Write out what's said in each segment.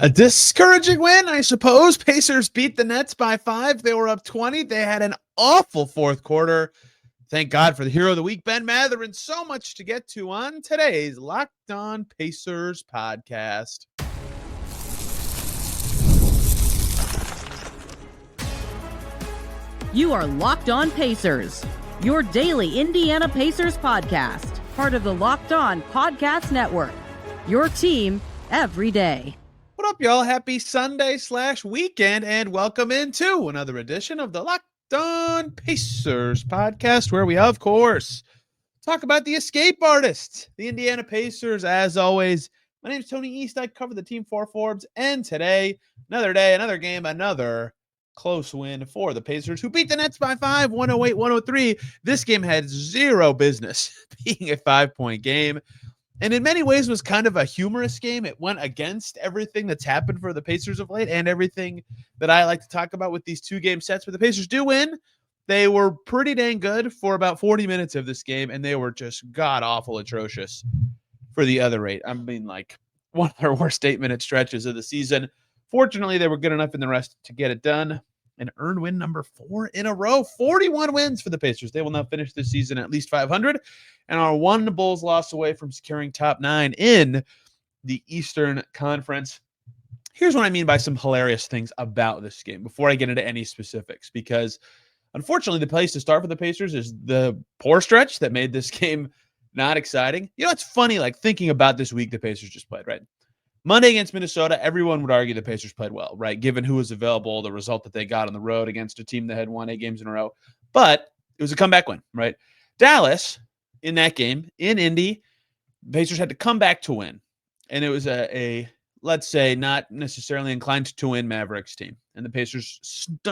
A discouraging win, I suppose. Pacers beat the Nets by 5. They were up 20. They had an awful fourth quarter. Thank God for the hero of the week, Ben Mathurin. So much to get to on today's Locked On Pacers podcast. You are Locked On Pacers, your daily Indiana Pacers podcast, part of the Locked On Podcast Network, your team every day. What up, y'all? Happy Sunday/weekend, and welcome into another edition of the Locked On Pacers podcast, where we, of course, talk about the escape artists, the Indiana Pacers. As always, my name is Tony East. I cover the team for Forbes, and today, another day, another game, another close win for the Pacers, who beat the Nets by 5, 108-103. This game had zero business being a 5-point game, and in many ways was kind of a humorous game. It went against everything that's happened for the Pacers of late and everything that I like to talk about with these two-game sets. But the Pacers do win. They were pretty dang good for about 40 minutes of this game, and they were just god-awful atrocious for the other 8. I mean, like, one of their worst 8-minute stretches of the season. Fortunately, they were good enough in the rest to get it done and earn win number 4 in a row. 41 wins for the Pacers. They will now finish this season at least 500 and are one Bulls loss away from securing top 9 in the Eastern Conference. Here's what I mean by some hilarious things about this game before I get into any specifics, because unfortunately the place to start for the Pacers is the poor stretch that made this game not exciting. You know, it's funny, like, thinking about this week the Pacers just played, right? Monday against Minnesota, everyone would argue the Pacers played well, right? Given who was available, the result that they got on the road against a team that had won 8 games in a row. But it was a comeback win, right? Dallas, in that game, in Indy, the Pacers had to come back to win. And it was a let's say, not necessarily inclined to win Mavericks team. And the Pacers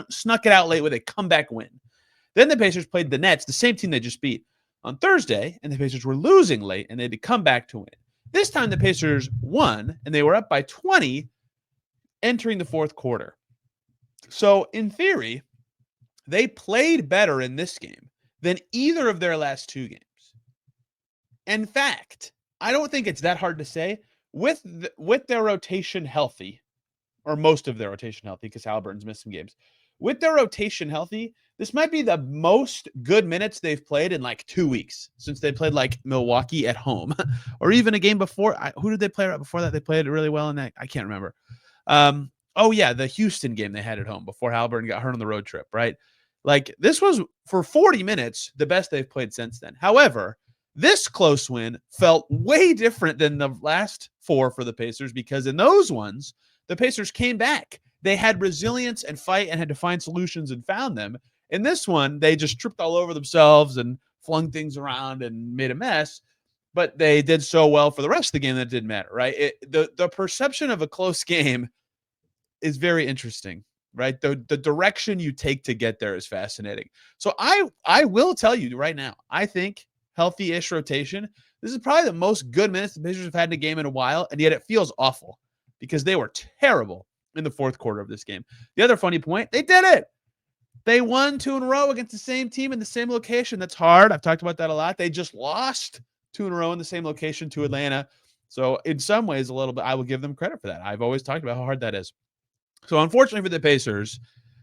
snuck it out late with a comeback win. Then the Pacers played the Nets, the same team they just beat, on Thursday, and the Pacers were losing late, and they had to come back to win. This time the Pacers won, and they were up by 20 entering the fourth quarter. So, in theory, they played better in this game than either of their last 2 games. In fact, I don't think it's that hard to say, with their rotation healthy, or most of their rotation healthy, because Haliburton's missed some games. With their rotation healthy, this might be the most good minutes they've played in like 2 weeks since they played like Milwaukee at home, or even a game before. Who did they play right before that? They played really well in that. I can't remember. Oh yeah, the Houston game they had at home before Haliburton got hurt on the road trip, right? Like, this was, for 40 minutes, the best they've played since then. However, this close win felt way different than the last 4 for the Pacers, because in those ones, the Pacers came back. They had resilience and fight and had to find solutions and found them. In this one, they just tripped all over themselves and flung things around and made a mess. But they did so well for the rest of the game that it didn't matter, right? The perception of a close game is very interesting, right? The direction you take to get there is fascinating. So I will tell you right now, I think healthy-ish rotation, this is probably the most good minutes the Pacers have had in a game in a while, and yet it feels awful because they were terrible in the fourth quarter of this game. The other funny point, they did it. They won 2 in a row against the same team in the same location. That's hard. I've talked about that a lot. They just lost 2 in a row in the same location to Atlanta. So in some ways, a little bit, I will give them credit for that. I've always talked about how hard that is. So unfortunately for the Pacers,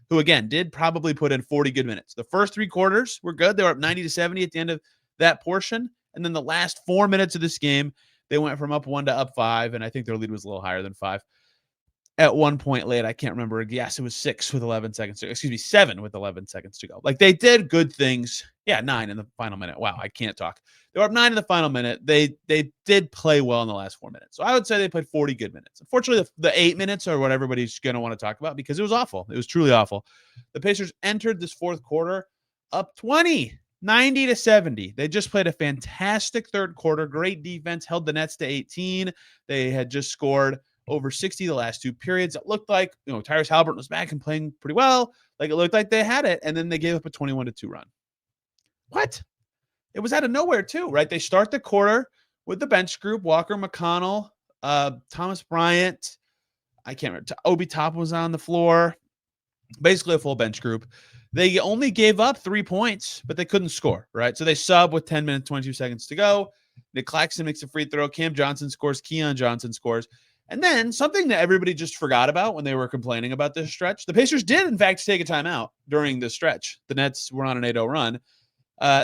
who again did probably put in 40 good minutes. The first 3 quarters were good. They were up 90-70 at the end of that portion. And then the last 4 minutes of this game, they went from up 1 to up 5. And I think their lead was a little higher than 5. At one point late, I can't remember. Yes, it was 6 with 11 seconds to go. 7 with 11 seconds to go. Like, they did good things. Yeah, 9 in the final minute. Wow, I can't talk. They were up 9 in the final minute. They did play well in the last 4 minutes. So I would say they played 40 good minutes. Unfortunately, the 8 minutes are what everybody's going to want to talk about, because it was awful. It was truly awful. The Pacers entered this fourth quarter up 20, 90-70. They just played a fantastic third quarter. Great defense, held the Nets to 18. They had just scored over 60 the last 2 periods. It looked like, Tyrese Haliburton was back and playing pretty well. Like, it looked like they had it, and then they gave up a 21-2 run. What? It was out of nowhere too, right? They start the quarter with the bench group: Walker, McConnell, Thomas Bryant. I can't remember. Obi Toppin was on the floor. Basically a full bench group. They only gave up 3 points, but they couldn't score, right? So they sub with 10 minutes, 22 seconds to go. Nick Claxton makes a free throw. Cam Johnson scores. Keon Johnson scores. And then something that everybody just forgot about when they were complaining about this stretch, the Pacers did, in fact, take a timeout during this stretch. The Nets were on an 8-0 run.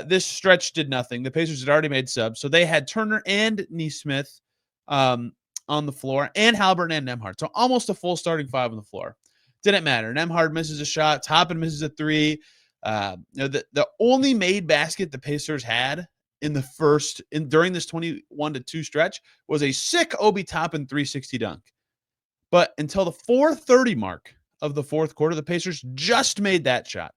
This stretch did nothing. The Pacers had already made subs, so they had Turner and Nesmith on the floor, and Haliburton and Nembhard. So almost a full starting five on the floor. Didn't matter. Nembhard misses a shot. Toppin misses a three. The only made basket the Pacers had during this 21-2 stretch was a sick Obi Toppin 360 dunk. But until the 4:30 mark of the fourth quarter, the Pacers just made that shot.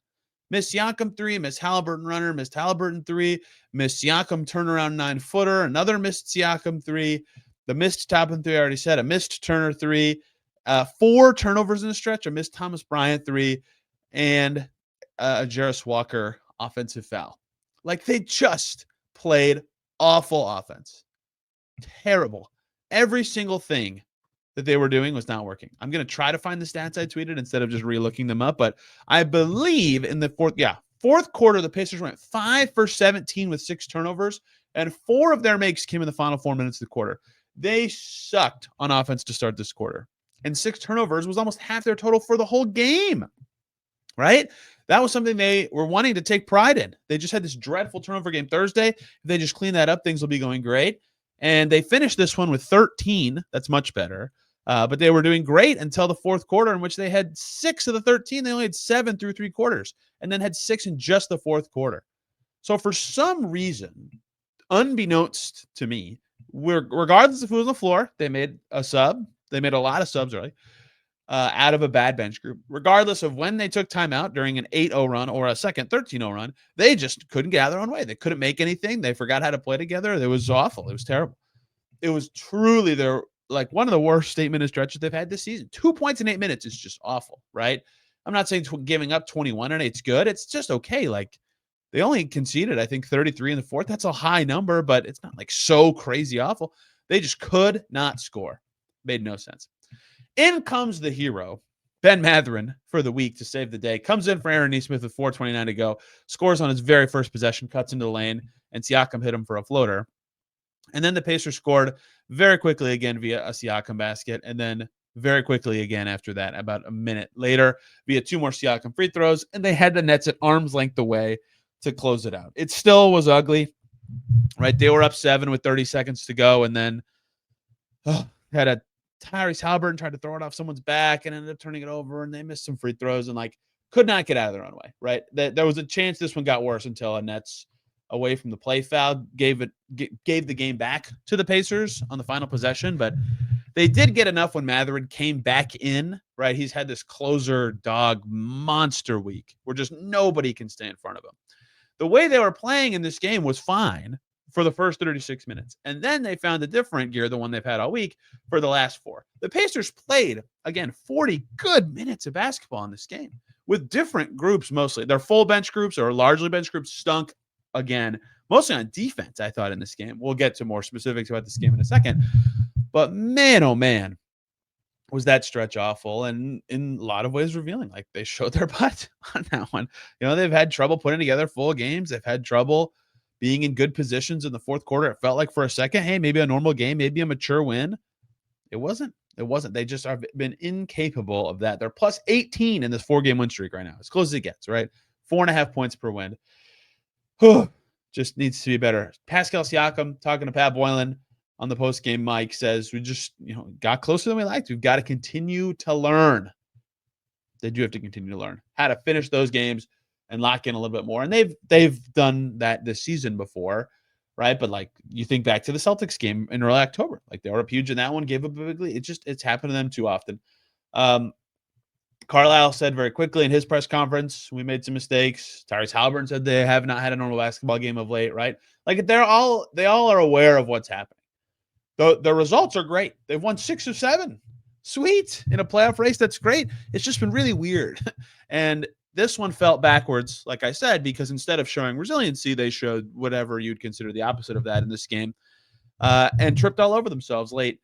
Missed Siakam 3, missed Haliburton runner, missed Haliburton 3, missed Siakam turnaround 9-footer, another missed Siakam 3, the missed Toppin 3 I already said, a missed Turner 3, 4 turnovers in the stretch, a missed Thomas Bryant 3, and a Jarris Walker offensive foul. Like, they just played awful offense. Terrible. Every single thing that they were doing was not working. I'm going to try to find the stats I tweeted instead of just re-looking them up, but I believe in the fourth quarter, the Pacers went 5 for 17 with 6 turnovers, and 4 of their makes came in the final 4 minutes of the quarter. They sucked on offense to start this quarter, and 6 turnovers was almost half their total for the whole game, right? That was something they were wanting to take pride in. They just had this dreadful turnover game Thursday. If they just clean that up, things will be going great. And they finished this one with 13. That's much better. But they were doing great until the fourth quarter, in which they had 6 of the 13. They only had 7 through 3 quarters, and then had 6 in just the fourth quarter. So for some reason, unbeknownst to me, regardless of who was on the floor, they made a sub. They made a lot of subs early. Out of a bad bench group, regardless of when they took timeout during an 8-0 run or a second 13-0 run, they just couldn't get out of their own way. They couldn't make anything. They forgot how to play together. It was awful. It was terrible. It was truly one of the worst statement stretches they've had this season. 2 points in 8 minutes is just awful, right? I'm not saying giving up 21 and it's good. It's just okay. Like, they only conceded, I think, 33 in the fourth. That's a high number, but it's not like so crazy awful. They just could not score. Made no sense. In comes the hero, Ben Mathurin, for the week to save the day. Comes in for Aaron Nesmith with 4:29 to go. Scores on his very first possession, cuts into the lane, and Siakam hit him for a floater. And then the Pacers scored very quickly again via a Siakam basket, and then very quickly again after that, about a minute later, via 2 more Siakam free throws, and they had the Nets at arm's length away to close it out. It still was ugly, right? They were up 7 with 30 seconds to go, and then had a Tyrese Haliburton tried to throw it off someone's back and ended up turning it over, and they missed some free throws and could not get out of their own way, right? There was a chance this one got worse until a Nets away from the play foul gave the game back to the Pacers on the final possession, but they did get enough when Mathurin came back in, right? He's had this closer dog monster week where just nobody can stay in front of him. The way they were playing in this game was fine for the first 36 minutes. And then they found a different gear, the one they've had all week, for the last 4. The Pacers played, again, 40 good minutes of basketball in this game with different groups mostly. Their full bench groups or largely bench groups stunk again, mostly on defense, I thought, in this game. We'll get to more specifics about this game in a second. But man, oh man, was that stretch awful, and in a lot of ways revealing. Like, they showed their butt on that one. They've had trouble putting together full games. They've had trouble being in good positions in the fourth quarter. It felt like for a second, hey, maybe a normal game, maybe a mature win. It wasn't. They just have been incapable of that. They're plus 18 in this 4-game win streak right now, as close as it gets, right? 4.5 points per win. Just needs to be better. Pascal Siakam, talking to Pat Boylan on the post-game mic, says we just got closer than we liked. We've got to continue to learn. They do have to continue to learn how to finish those games and lock in a little bit more. And they've done that this season before, right? But you think back to the Celtics game in early October, they were up huge in that one, gave up a big lead. It's happened to them too often. Carlisle said very quickly in his press conference, we made some mistakes. Tyrese Haliburton said they have not had a normal basketball game of late, right? They all are aware of what's happening. The results are great. They've won 6 of 7. Sweet. In a playoff race, that's great. It's just been really weird. And this one felt backwards, like I said, because instead of showing resiliency, they showed whatever you'd consider the opposite of that in this game, and tripped all over themselves late.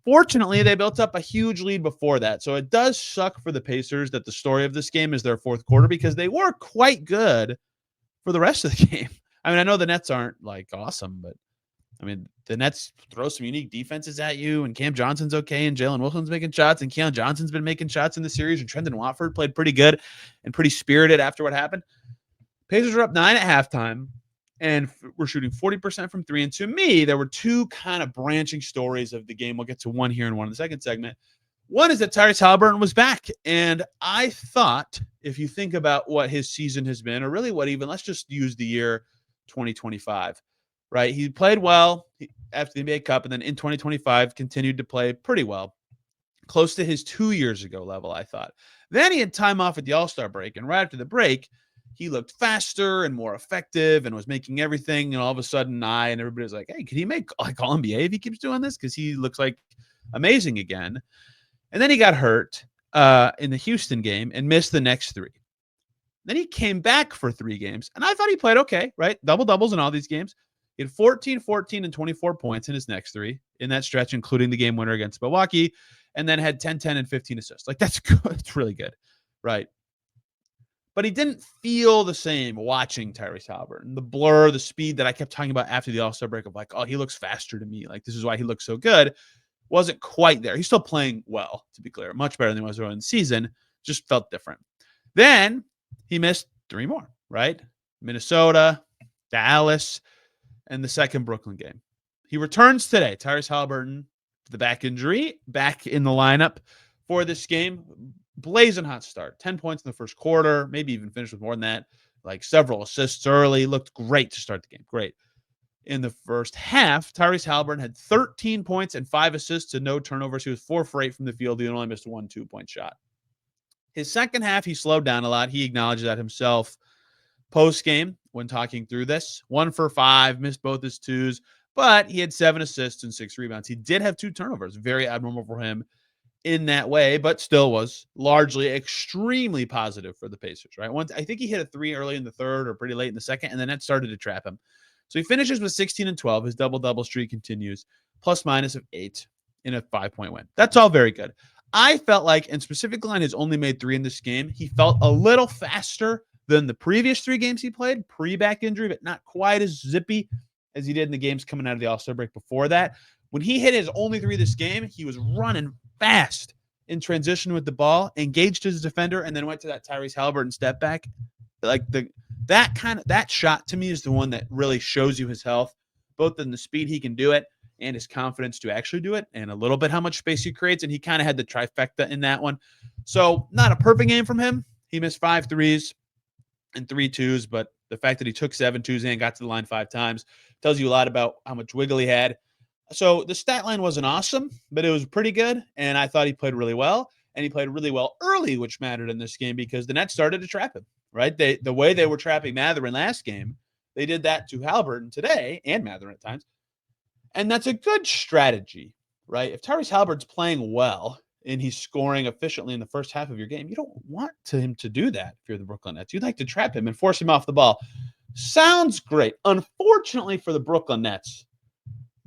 Fortunately, they built up a huge lead before that. So it does suck for the Pacers that the story of this game is their fourth quarter, because they were quite good for the rest of the game. I mean, I know the Nets aren't awesome, but I mean, the Nets throw some unique defenses at you, and Cam Johnson's okay, and Jalen Wilson's making shots, and Keon Johnson's been making shots in the series, and Trendon Watford played pretty good and pretty spirited after what happened. Pacers were up 9 at halftime, and we're shooting 40% from three. And to me, there were two kind of branching stories of the game. We'll get to one here and one in the second segment. One is that Tyrese Haliburton was back, and I thought, if you think about what his season has been, or really what even, let's just use the year 2025, right? He played well after the NBA Cup, and then in 2025 continued to play pretty well, close to his 2 years ago level, I thought. Then he had time off at the All-Star break, and right after the break, he looked faster and more effective and was making everything. And all of a sudden, and everybody was like, hey, can he make like All NBA if he keeps doing this? Because he looks like amazing again. And then he got hurt in the Houston game and missed the next 3. Then he came back for 3 games, and I thought he played okay, right? Double-doubles in all these games. He had 14, 14, and 24 points in his next 3 in that stretch, including the game winner against Milwaukee, and then had 10, 10, and 15 assists. Like, that's good. It's really good, right? But he didn't feel the same watching Tyrese Haliburton. The blur, the speed that I kept talking about after the All-Star break of like, oh, he looks faster to me. Like, this is why he looks so good. Wasn't quite there. He's still playing well, to be clear. Much better than he was early in the season. Just felt different. Then he missed 3 more, right? Minnesota, Dallas, and the second Brooklyn game. He returns today. Tyrese Haliburton, the back injury, back in the lineup for this game. Blazing hot start. 10 points in the first quarter, maybe even finished with more than that. Like several assists early. Looked great to start the game. Great. In the first half, Tyrese Haliburton had 13 points and 5 assists and no turnovers. He was 4 for 8 from the field. He only missed 1 2-point shot. His second half, he slowed down a lot. He acknowledged that himself post-game when talking through this. 1 for 5, missed both his twos, but he had 7 assists and 6 rebounds. He did have 2 turnovers. Very abnormal for him in that way, but still was largely extremely positive for the Pacers, right? I think he hit a 3 early in the third or pretty late in the second, and then that started to trap him. So he finishes with 16 and 12. His double-double streak continues, plus-minus of 8 in a 5-point win. That's all very good. I felt like, and specifically on his only made 3 in this game, he felt a little faster than the previous 3 games he played, pre-back injury, but not quite as zippy as he did in the games coming out of the All-Star break before that. When he hit his only 3 this game, he was running fast in transition with the ball, engaged his defender, and then went to that Tyrese Haliburton step back. Like that shot to me is the one that really shows you his health, both in the speed he can do it and his confidence to actually do it, and a little bit how much space he creates. And he kind of had the trifecta in that one. So not a perfect game from him. He missed 5 threes and 3 twos, but the fact that he took 7 twos and got to the line 5 times tells you a lot about how much wiggle he had. So the stat line wasn't awesome, but it was pretty good, and I thought he played really well, and he played really well early, which mattered in this game because the Nets started to trap him, right? The way they were trapping Mathurin last game, they did that to Haliburton today, and Mathurin at times, and that's a good strategy, right? If Tyrese Haliburton's playing well and he's scoring efficiently in the first half of your game, you don't want him to do that if you're the Brooklyn Nets. You'd like to trap him and force him off the ball. Sounds great. Unfortunately for the Brooklyn Nets,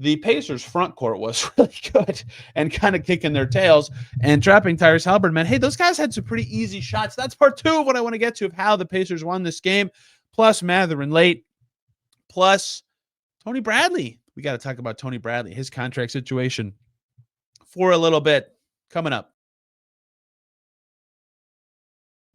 the Pacers' front court was really good and kind of kicking their tails and trapping Tyrese Haliburton. Man, hey, those guys had some pretty easy shots. That's part 2 of what I want to get to of how the Pacers won this game, plus Mathurin late, plus Tony Bradley. We got to talk about Tony Bradley, his contract situation for a little bit coming up.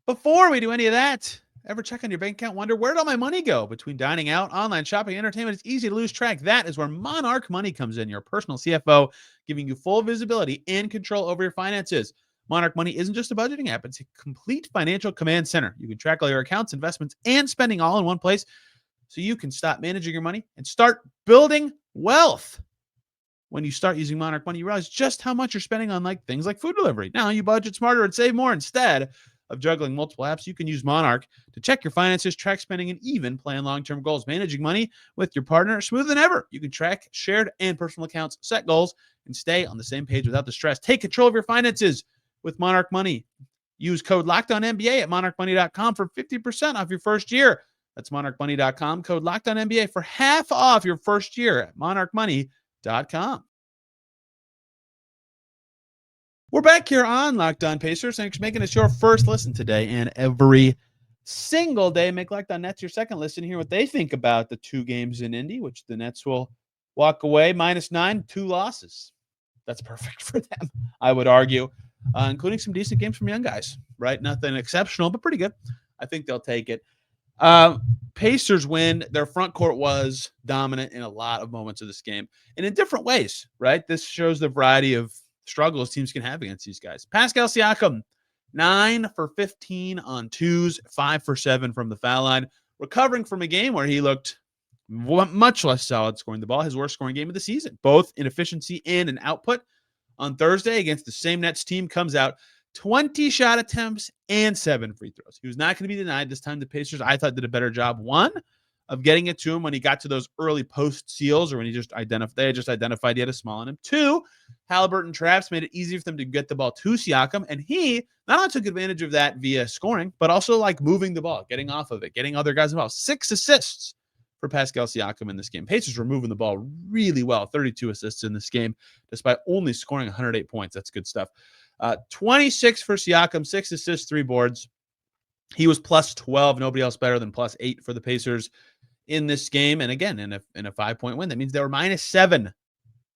Before we do any of that, ever check on your bank account, wonder where'd all my money go? Between dining out, online shopping, entertainment, it's easy to lose track. That is where Monarch Money comes in, your personal CFO, giving you full visibility and control over your finances. Monarch Money isn't just a budgeting app, it's a complete financial command center. You can track all your accounts, investments, and spending all in one place so you can stop managing your money and start building wealth. When you start using Monarch Money, you realize just how much you're spending on things like food delivery. Now you budget smarter and save more instead of juggling multiple apps. You can use Monarch to check your finances, track spending, and even plan long-term goals. Managing money with your partner smoother than ever. You can track shared and personal accounts, set goals, and stay on the same page without the stress. Take control of your finances with Monarch Money. Use code LOCKEDONNBA at monarchmoney.com for 50% off your first year. That's monarchmoney.com. Code LOCKEDONNBA for half off your first year at monarchmoney.com. We're back here on Locked On Pacers. Thanks for making us your first listen today and every single day. Make Locked On Nets your second listen. Hear what they think about the 2 games in Indy, which the Nets will walk away -9, 2 losses. That's perfect for them, I would argue, including some decent games from young guys, right? Nothing exceptional, but pretty good. I think they'll take it. Pacers win. Their front court was dominant in a lot of moments of this game and in different ways, right? This shows the variety of struggles teams can have against these guys. Pascal Siakam, 9 for 15 on twos, 5 for 7 from the foul line, recovering from a game where he looked much less solid scoring the ball, his worst scoring game of the season, both in efficiency and in output. On Thursday against the same Nets team, comes out 20 shot attempts and 7 free throws. He was not going to be denied this time. The Pacers, I thought, did a better job, one, of getting it to him when he got to those early post seals or when they just identified he had a small on him. Two, Haliburton traps made it easy for them to get the ball to Siakam, and he not only took advantage of that via scoring, but also like moving the ball, getting off of it, getting other guys involved. 6 assists for Pascal Siakam in this game. Pacers were moving the ball really well, 32 assists in this game, despite only scoring 108 points. That's good stuff. 26 for Siakam, 6 assists, 3 boards. He was plus 12. Nobody else better than plus 8 for the Pacers in this game. And again, in a 5-point win, that means they were -7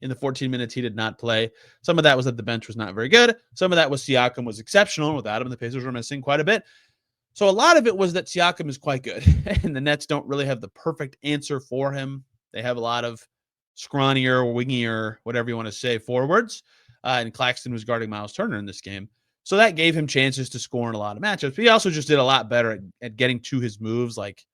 in the 14 minutes he did not play. Some of that was that the bench was not very good. Some of that was Siakam was exceptional. Without him, the Pacers were missing quite a bit. So a lot of it was that Siakam is quite good, and the Nets don't really have the perfect answer for him. They have a lot of scrawnier, wingier, whatever you want to say, forwards. And Claxton was guarding Myles Turner in this game. So that gave him chances to score in a lot of matchups. But he also just did a lot better at getting to his moves. Like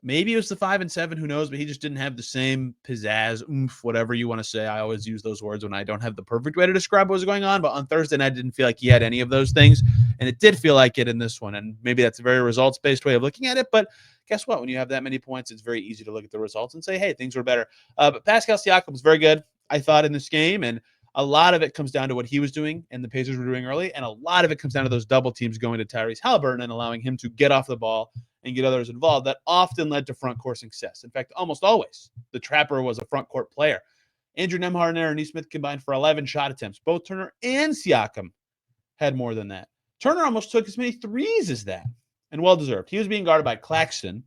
maybe it was the 5 and 7, who knows, but he just didn't have the same pizzazz, oomph, whatever you want to say. I always use those words when I don't have the perfect way to describe what was going on. But on Thursday night, I didn't feel like he had any of those things. And it did feel like it in this one. And maybe that's a very results-based way of looking at it. But guess what? When you have that many points, it's very easy to look at the results and say, hey, things were better. But Pascal Siakam was very good, I thought, in this game. And a lot of it comes down to what he was doing and the Pacers were doing early. And a lot of it comes down to those double teams going to Tyrese Haliburton and allowing him to get off the ball and get others involved. That often led to front court success. In fact, almost always, the trapper was a front court player. Andrew Nembhard and Aaron Nesmith combined for 11 shot attempts. Both Turner and Siakam had more than that. Turner almost took as many threes as that, and well-deserved. He was being guarded by Claxton,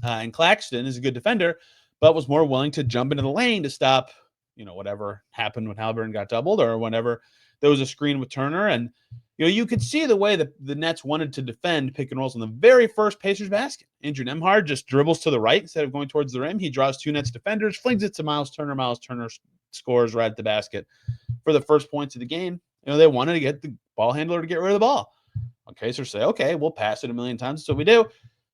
and Claxton is a good defender, but was more willing to jump into the lane to stop, whatever happened when Haliburton got doubled or whenever there was a screen with Turner. And, you could see the way that the Nets wanted to defend pick and rolls on the very first Pacers basket. Andrew Nembhard just dribbles to the right instead of going towards the rim. He draws 2 Nets defenders, flings it to Myles Turner. Myles Turner scores right at the basket for the first points of the game. They wanted to get the ball handler to get rid of the ball. Pacers say, okay, we'll pass it a million times. So we do.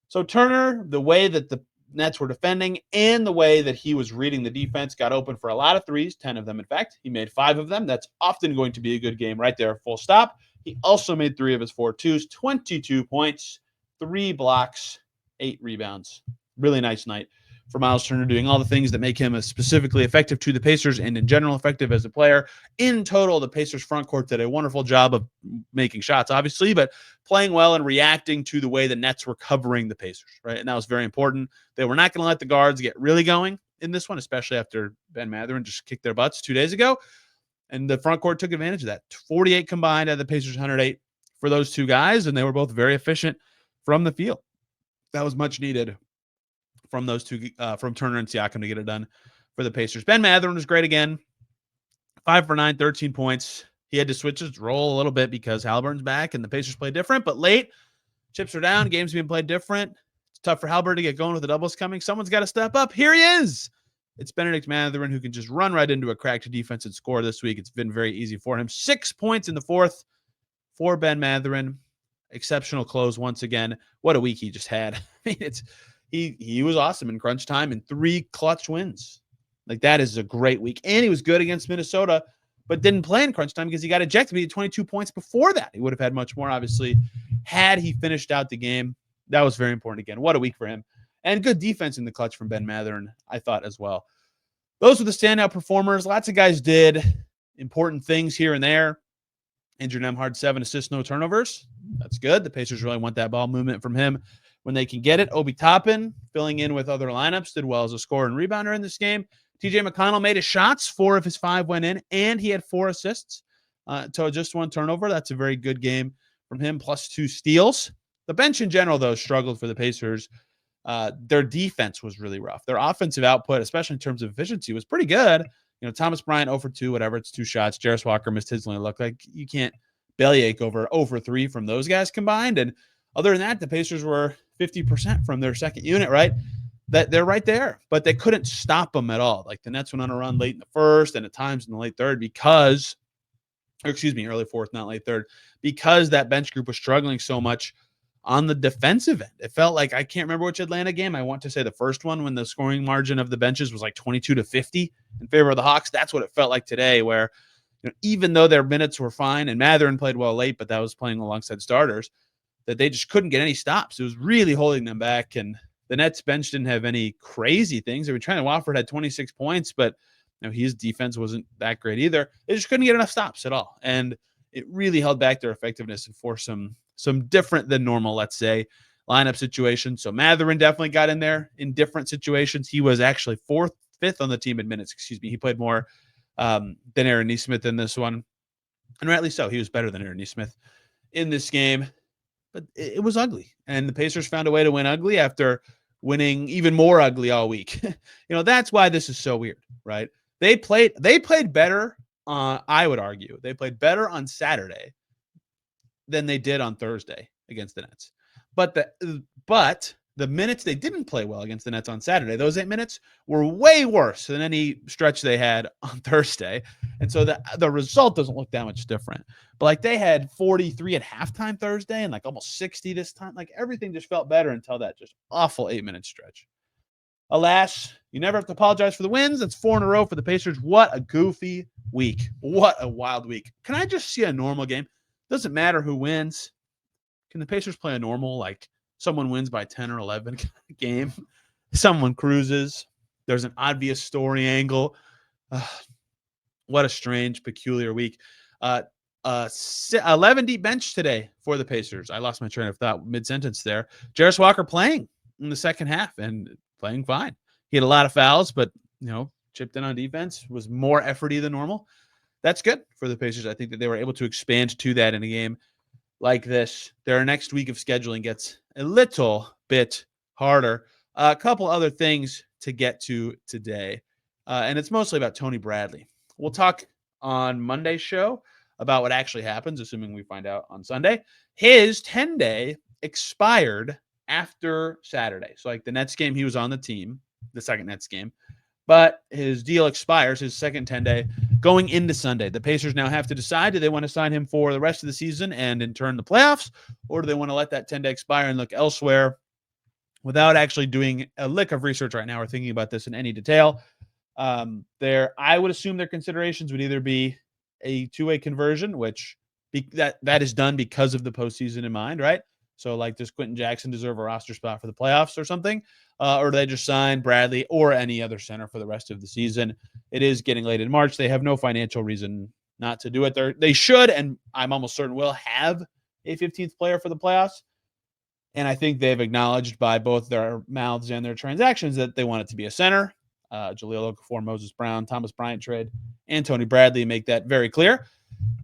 So Turner, the way that the Nets were defending and the way that he was reading the defense, got open for a lot of threes, 10 of them, in fact. He made 5 of them. That's often going to be a good game right there, full stop. He also made 3 of his 4 twos, 22 points, 3 blocks, 8 rebounds. Really nice night for Myles Turner, doing all the things that make him specifically effective to the Pacers and in general effective as a player. In total, the Pacers front court did a wonderful job of making shots, obviously, but playing well and reacting to the way the Nets were covering the Pacers, right? And that was very important. They were not going to let the guards get really going in this one, especially after Ben Mathurin just kicked their butts 2 days ago. And the front court took advantage of that. 48 combined out of the Pacers, 108 for those 2 guys, and they were both very efficient from the field. That was much needed from those 2, from Turner and Siakam, to get it done for the Pacers. Ben Mathurin was great again. 5 for 9, 13 points. He had to switch his role a little bit because Haliburton's back and the Pacers played different, but late, chips are down, games being played different. It's tough for Haliburton to get going with the doubles coming. Someone's got to step up. Here he is. It's Bennedict Mathurin, who can just run right into a cracked defense and score this week. It's been very easy for him. 6 points in the fourth for Ben Mathurin. Exceptional close once again. What a week he just had. I mean, he was awesome in crunch time and 3 clutch wins. Like, that is a great week. And he was good against Minnesota, but didn't play in crunch time because he got ejected. He had 22 points before that. He would have had much more, obviously, had he finished out the game. That was very important again. What a week for him. And good defense in the clutch from Ben Mathurin, I thought, as well. Those were the standout performers. Lots of guys did important things here and there. Andrew Nembhard, 7 assists, no turnovers. That's good. The Pacers really want that ball movement from him when they can get it. Obi Toppin, filling in with other lineups, did well as a scorer and rebounder in this game. TJ McConnell made his shots. 4 of his 5 went in, and he had 4 assists. So just 1 turnover. That's a very good game from him, plus 2 steals. The bench in general, though, struggled for the Pacers. Their defense was really rough. Their offensive output, especially in terms of efficiency, was pretty good. Thomas Bryant 0 for 2, whatever. It's 2 shots. Jarris Walker missed his only look. Like, you can't bellyache over 0 for 3 from those guys combined. And other than that, the Pacers were 50% from their second unit, right? That they're right there, but they couldn't stop them at all. Like, the Nets went on a run late in the first and at times in the late third early fourth, not late third, because that bench group was struggling so much on the defensive end. It felt like, I can't remember which Atlanta game. I want to say the first one, when the scoring margin of the benches was like 22-50 in favor of the Hawks. That's what it felt like today, where even though their minutes were fine and Mathurin played well late, but that was playing alongside starters, that they just couldn't get any stops. It was really holding them back. And the Nets bench didn't have any crazy things. I mean, Trent Watford had 26 points, but his defense wasn't that great either. They just couldn't get enough stops at all. And it really held back their effectiveness and forced some different than normal, let's say, lineup situations. So Mathurin definitely got in there in different situations. He was actually fifth on the team in minutes. He played more than Aaron Nesmith in this one. And rightly so. He was better than Aaron Nesmith in this game. But it was ugly. And the Pacers found a way to win ugly after winning even more ugly all week. That's why this is so weird, right? They played better. I would argue they played better on Saturday than they did on Thursday against the Nets. But the minutes they didn't play well against the Nets on Saturday, those 8 minutes were way worse than any stretch they had on Thursday. And so the result doesn't look that much different. But like, they had 43 at halftime Thursday and like almost 60 this time. Like, everything just felt better until that just awful 8-minute stretch. Alas, you never have to apologize for the wins. That's 4 in a row for the Pacers. What a goofy week. What a wild week. Can I just see a normal game? Doesn't matter who wins. Can the Pacers play a normal, like, someone wins by 10 or 11 game? Someone cruises. There's an obvious story angle. What a strange, peculiar week. 11 deep bench today for the Pacers. I lost my train of thought mid-sentence there. Jarris Walker playing in the second half and playing fine. He had a lot of fouls, but, chipped in on defense, was more efforty than normal. That's good for the Pacers. I think that they were able to expand to that in a game like this. Their next week of scheduling gets a little bit harder. A couple other things to get to today, and it's mostly about Tony Bradley. We'll talk on Monday's show about what actually happens, assuming we find out on Sunday. His 10-day expired after Saturday. So, like, the Nets game, he was on the team, the second Nets game, but his deal expires, his second 10-day, going into Sunday. The Pacers now have to decide, do they want to sign him for the rest of the season and in turn the playoffs, or do they want to let that 10-day expire and look elsewhere? Without actually doing a lick of research right now or thinking about this in any detail, I would assume their considerations would either be a two-way conversion, which that is done because of the postseason in mind, right? So, like, does Quentin Jackson deserve a roster spot for the playoffs or something? Or do they just sign Bradley or any other center for the rest of the season? It is getting late in March. They have no financial reason not to do it. They should, and I'm almost certain will, have a 15th player for the playoffs. And I think they've acknowledged by both their mouths and their transactions that they want it to be a center. Jahlil Okafor, Moses Brown, Thomas Bryant trade, and Tony Bradley make that very clear.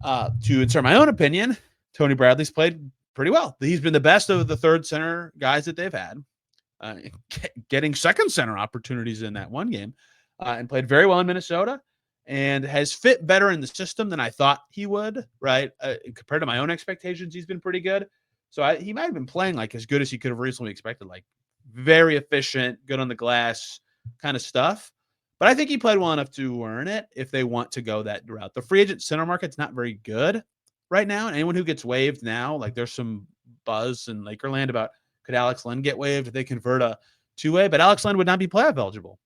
To insert my own opinion, Tony Bradley's played pretty well. He's been the best of the third center guys that they've had, getting second center opportunities in that one game, and played very well in Minnesota and has fit better in the system than I thought he would, right? Compared to my own expectations, he's been pretty good. So he might have been playing like as good as he could have reasonably expected, like very efficient, good on the glass kind of stuff. But I think he played well enough to earn it if they want to go that route. The free agent center market's not very good right now. And anyone who gets waived now, like, there's some buzz in Lakerland about, could Alex Len get waived if they convert a two-way? But Alex Len would not be playoff eligible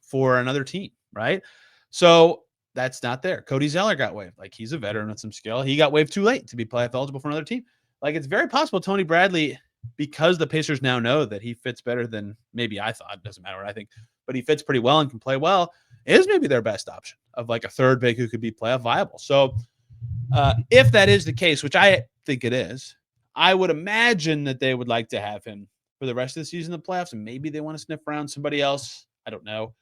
for another team, right? So that's not there. Cody Zeller got waived. Like, he's a veteran with some skill. He got waived too late to be playoff eligible for another team. Like, it's very possible Tony Bradley, because the Pacers now know that he fits better than maybe I thought, it doesn't matter what I think, but he fits pretty well and can play well, is maybe their best option of like a third big who could be playoff viable. So if that is the case, which I think it is, I would imagine that they would like to have him for the rest of the season in the playoffs, and maybe they want to sniff around somebody else. I don't know.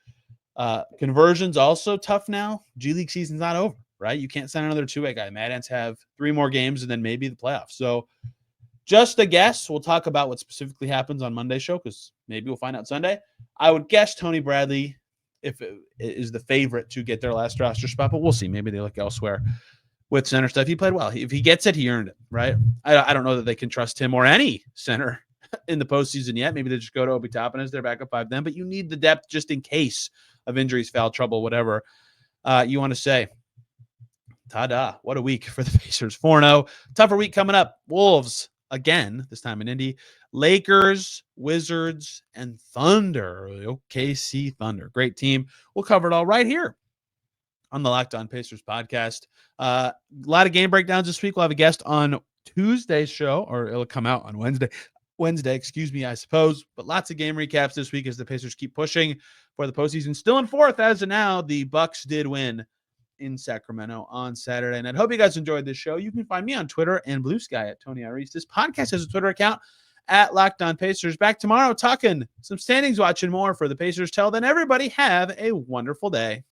Conversions also tough now. G League season's not over, right? You can't sign another two-way guy. Mad Ants have 3 more games and then maybe the playoffs. So just a guess. We'll talk about what specifically happens on Monday's show because Maybe we'll find out Sunday. I would guess Tony Bradley is the favorite to get their last roster spot, but we'll see. Maybe they look elsewhere with center stuff. He played well. If he gets it, he earned it, right? I don't know that they can trust him or any center in the postseason yet. Maybe they just go to Obi Toppin as their backup 5 then, but you need the depth just in case of injuries, foul trouble, whatever you want to say. Ta-da. What a week for the Pacers. 4-0. Tougher week coming up. Wolves again, this time in Indy. Lakers, Wizards, and Thunder. OKC Thunder. Great team. We'll cover it all right here on the Locked On Pacers podcast. A lot of game breakdowns this week. We'll have a guest on Tuesday's show, or it'll come out on Wednesday, excuse me, I suppose. But lots of game recaps this week as the Pacers keep pushing for the postseason. Still in fourth as of now. The Bucks did win in Sacramento on Saturday. And I hope you guys enjoyed this show. You can find me on Twitter and Blue Sky at Tony Iris. This podcast has a Twitter account at Locked On Pacers. Back tomorrow talking some standings, watching more for the Pacers. Till then, everybody have a wonderful day.